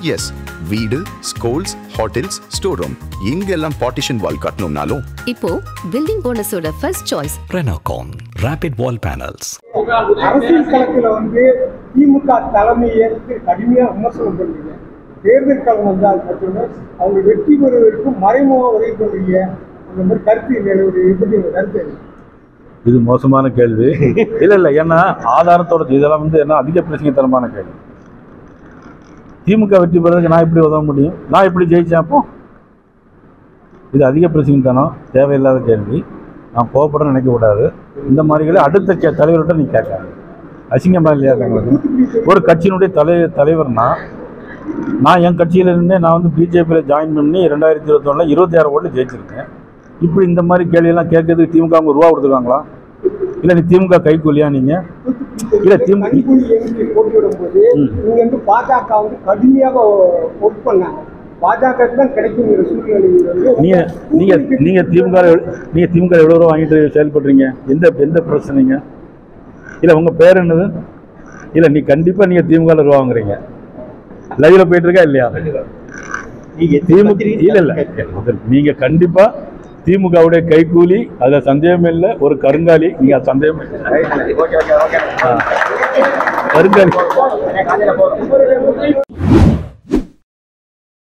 S, வீடு, schools, hotels, store room எங்கெல்லாம் partition wall கட்டணும்னாலும் இப்போ பில்டிங் ஓனர்ஸோட first choice Renocon Rapid Wall Panels. அரசியல் களத்தில் திமுக தலைமையை கடுமையாக விமர்சனம் பண்ணுறீங்க. தேர்தல் களம் வந்தால் மட்டுமே அவங்க வெற்றி பெறுவதற்கு மறைமுக உதவி பண்ணுறீங்க. அந்த மாதிரி கருத்து எப்படி கருத்து? இது மோசமான கேள்வி. இல்லை ஏன்னா ஆதாரத்தோட இதெல்லாம் என்ன அதிக பிரச்சனைத்தனமான கேள்வி. திமுக வெற்றி பெறதுக்கு நான் எப்படி உதவ முடியும்? நான் எப்படி ஜெயிச்சேன்? அப்போ இது அதிக பிரச்சனைத்தனம், தேவையில்லாத கேள்வி. நான் கோபப்பட நினைக்கக்கூடாது. இந்த மாதிரிகளே அடுத்த தலைவர்கிட்ட நீ கேட்காது. அசிங்கமாக இல்லையா? ஒரு கட்சியினுடைய தலைவர்னா நான் என் கட்சியில் இருந்தே நான் பிஜேபியில் ஜாயின் பண்ணி 2021 26 ஓட்டு ஜெயிச்சிருக்கேன். இப்படி இந்த மாதிரி கேள்வியெல்லாம் கேட்கறதுக்கு திமுக அவங்க ரூபா கொடுத்துருக்காங்களா? இல்லை நீ திமுக கைக்கூலியா? நீங்கள் இல்லை திமுக போட்டியிடும் போது நீங்க பாஜக கடுமையாக ஒர்க் பண்ணாங்க. பாஜக தான் கிடைக்கும் நீங்க திமுக எவ்வளோ ரூபா வாங்கிட்டு செயல்படுறீங்க? எந்த பிரச்சனைங்க? இல்லை உங்க பேர் என்னது? இல்லை நீ கண்டிப்பா நீங்க திமுக ரூபா வாங்குறீங்க. லைவ்ல போயிட்டு இருக்கா இல்லையா? திமுக இல்ல நீங்க கண்டிப்பா திமுகவுடைய கைகூலி, அதுல சந்தேகம் இல்லை. ஒரு கருங்காலி, நீங்க சந்தேகம் கருங்காலி